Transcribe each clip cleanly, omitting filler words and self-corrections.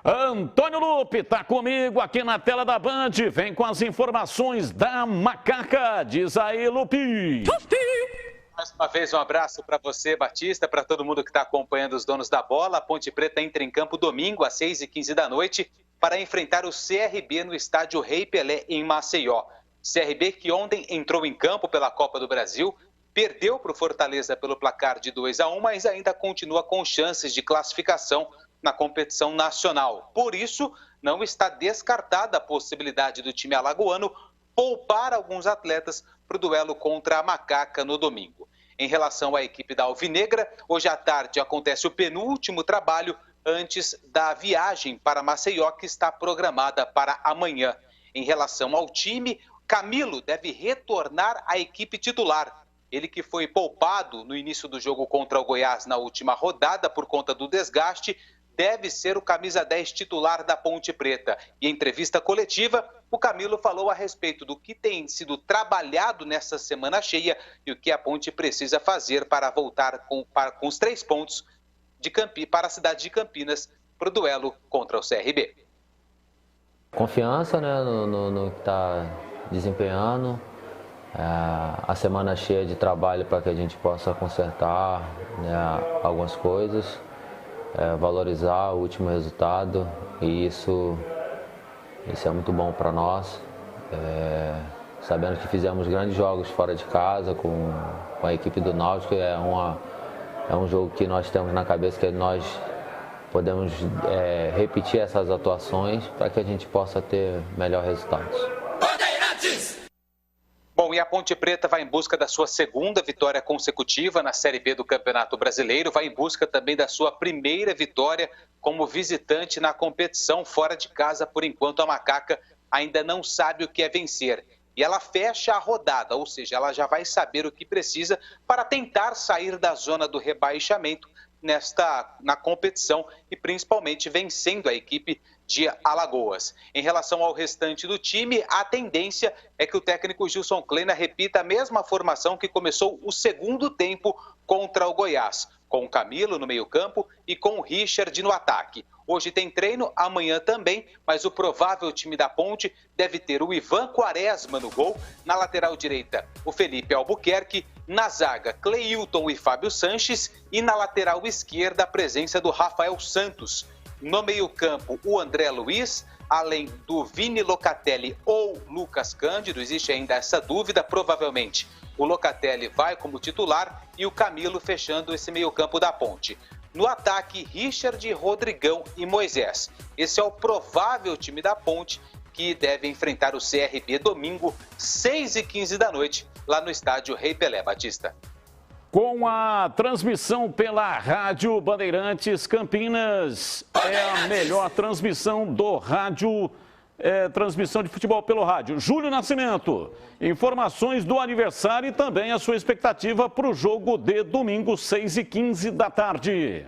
Antônio Lupe está comigo aqui na tela da Band. Vem com as informações da Macaca. Diz aí, Lupe. Mais uma vez, um abraço para você, Batista, para todo mundo que está acompanhando os donos da bola. A Ponte Preta entra em campo domingo, às 6h15 da noite, para enfrentar o CRB no estádio Rei Pelé, em Maceió. CRB que ontem entrou em campo pela Copa do Brasil, perdeu para o Fortaleza pelo placar de 2-1, mas ainda continua com chances de classificação na competição nacional. Por isso, não está descartada a possibilidade do time alagoano poupar alguns atletas para o duelo contra a Macaca no domingo. Em relação à equipe da Alvinegra, hoje à tarde acontece o penúltimo trabalho antes da viagem para Maceió, que está programada para amanhã. Em relação ao time, Camilo deve retornar à equipe titular. Ele que foi poupado no início do jogo contra o Goiás na última rodada por conta do desgaste, deve ser o camisa 10 titular da Ponte Preta. E em entrevista coletiva, o Camilo falou a respeito do que tem sido trabalhado nessa semana cheia e o que a Ponte precisa fazer para voltar com os 3 pontos para a cidade de Campinas para o duelo contra o CRB. Confiança, né, no que está desempenhando. A semana cheia de trabalho para que a gente possa consertar, né, algumas coisas. Valorizar o último resultado e isso é muito bom para nós, sabendo que fizemos grandes jogos fora de casa com a equipe do Náutico. É um jogo que nós temos na cabeça que nós podemos repetir essas atuações para que a gente possa ter melhores resultados. Bom, e a Ponte Preta vai em busca da sua segunda vitória consecutiva na Série B do Campeonato Brasileiro, vai em busca também da sua primeira vitória como visitante na competição fora de casa. Por enquanto, a Macaca ainda não sabe o que é vencer. E ela fecha a rodada, ou seja, ela já vai saber o que precisa para tentar sair da zona do rebaixamento na competição e principalmente vencendo a equipe de Alagoas. Em relação ao restante do time, a tendência é que o técnico Gilson Kleina repita a mesma formação que começou o segundo tempo contra o Goiás, com o Camilo no meio-campo e com o Richard no ataque. Hoje tem treino, amanhã também, mas o provável time da Ponte deve ter o Ivan Quaresma no gol, na lateral direita o Felipe Albuquerque, na zaga Cleilton e Fábio Sanches e na lateral esquerda a presença do Rafael Santos. No meio-campo, o André Luiz, além do Vini Locatelli ou Lucas Cândido, existe ainda essa dúvida, provavelmente o Locatelli vai como titular e o Camilo fechando esse meio-campo da Ponte. No ataque, Richard, Rodrigão e Moisés. Esse é o provável time da Ponte que deve enfrentar o CRB domingo, 6h15 da noite, lá no estádio Rei Pelé. Batista. Com a transmissão pela Rádio Bandeirantes Campinas, é a melhor transmissão do rádio, transmissão de futebol pelo rádio. Júlio Nascimento, informações do aniversário e também a sua expectativa para o jogo de domingo, 6h15 da tarde.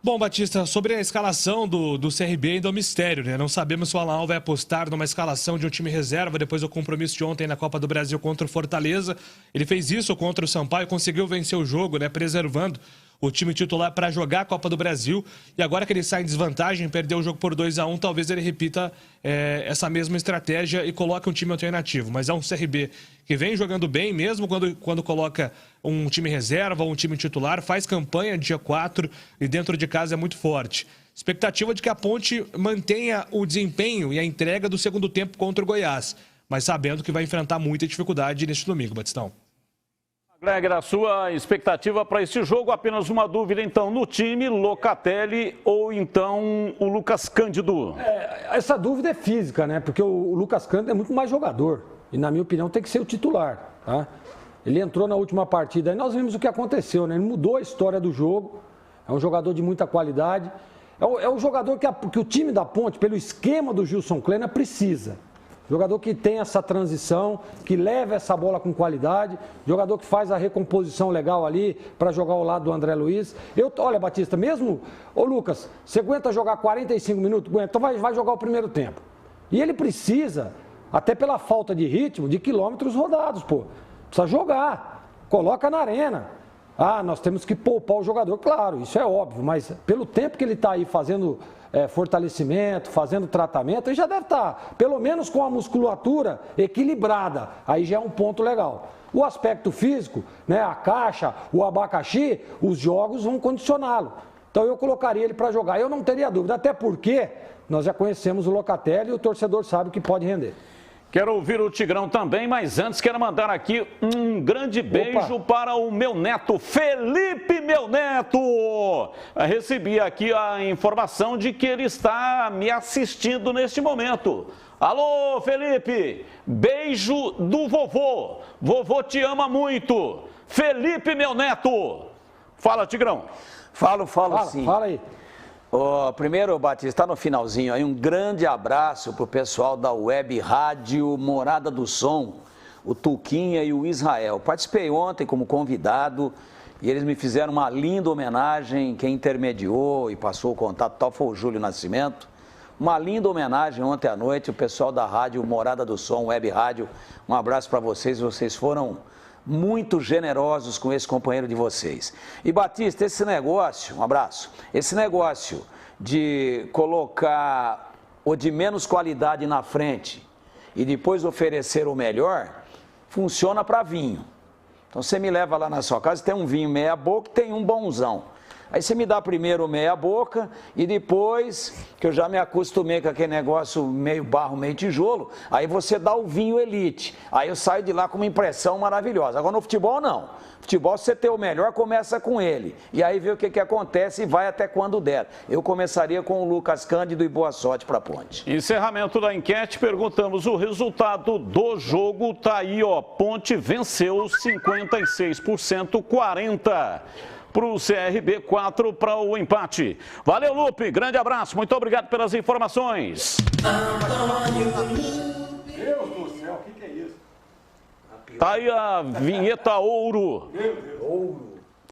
Bom, Batista, sobre a escalação do CRB ainda é um mistério, né? Não sabemos se o Alan vai apostar numa escalação de um time reserva depois do compromisso de ontem na Copa do Brasil contra o Fortaleza. Ele fez isso contra o Sampaio, conseguiu vencer o jogo, né? Preservando o time titular para jogar a Copa do Brasil. E agora que ele sai em desvantagem, perdeu o jogo por 2-1, talvez ele repita essa mesma estratégia e coloque um time alternativo. Mas é um CRB que vem jogando bem, mesmo quando coloca um time reserva ou um time titular, faz campanha dia 4 e dentro de casa é muito forte. Expectativa de que a Ponte mantenha o desempenho e a entrega do segundo tempo contra o Goiás, mas sabendo que vai enfrentar muita dificuldade neste domingo, Batistão. Gregor, a sua expectativa para este jogo, apenas uma dúvida então, no time, Locatelli ou então o Lucas Cândido? Essa dúvida é física, né? Porque o Lucas Cândido é muito mais jogador e, na minha opinião, tem que ser o titular, tá? Ele entrou na última partida e nós vimos o que aconteceu, né? Ele mudou a história do jogo, é um jogador de muita qualidade, é um jogador que o time da Ponte, pelo esquema do Gilson Kleina, precisa. Jogador que tem essa transição, que leva essa bola com qualidade, jogador que faz a recomposição legal ali para jogar ao lado do André Luiz. Olha, Batista, mesmo... Ô, Lucas, você aguenta jogar 45 minutos? Aguenta, então vai jogar o primeiro tempo. E ele precisa, até pela falta de ritmo, de quilômetros rodados, pô. Precisa jogar, coloca na arena. Ah, nós temos que poupar o jogador, claro, isso é óbvio, mas pelo tempo que ele está aí fazendo fortalecimento, fazendo tratamento, ele já deve estar, pelo menos com a musculatura equilibrada. Aí já é um ponto legal. O aspecto físico, né, a caixa, o abacaxi, os jogos vão condicioná-lo. Então eu colocaria ele para jogar. Eu não teria dúvida, até porque nós já conhecemos o Locatelli e o torcedor sabe que pode render. Quero ouvir o Tigrão também, mas antes quero mandar aqui um grande beijo para o meu neto, Felipe, meu neto. Recebi aqui a informação de que ele está me assistindo neste momento. Alô, Felipe, beijo do vovô. Vovô te ama muito. Felipe, meu neto. Fala, Tigrão. Falo sim. Fala aí. Primeiro, Batista, está no finalzinho aí, um grande abraço para o pessoal da Web Rádio Morada do Som, o Tuquinha e o Israel. Participei ontem como convidado e eles me fizeram uma linda homenagem. Quem intermediou e passou o contato tal foi o Júlio Nascimento. Uma linda homenagem ontem à noite, o pessoal da Rádio Morada do Som, Web Rádio. Um abraço para vocês foram muito generosos com esse companheiro de vocês. E Batista, esse negócio, um abraço, esse negócio de colocar o de menos qualidade na frente e depois oferecer o melhor, funciona para vinho. Então você me leva lá na sua casa, tem um vinho meia boca e tem um bonzão. Aí você me dá primeiro meia boca e depois, que eu já me acostumei com aquele negócio meio barro, meio tijolo, aí você dá o vinho elite. Aí eu saio de lá com uma impressão maravilhosa. Agora no futebol não. Futebol, se você ter o melhor, começa com ele. E aí vê o que acontece e vai até quando der. Eu começaria com o Lucas Cândido e boa sorte para a Ponte. Encerramento da enquete, perguntamos o resultado do jogo. Tá aí, ó, Ponte venceu 56%, 40%. Para o CRB, 4 para o empate. Valeu, Lupe. Grande abraço. Muito obrigado pelas informações. Deus do céu, o que é isso? Tá aí a vinheta ouro. Meu Deus. Ouro.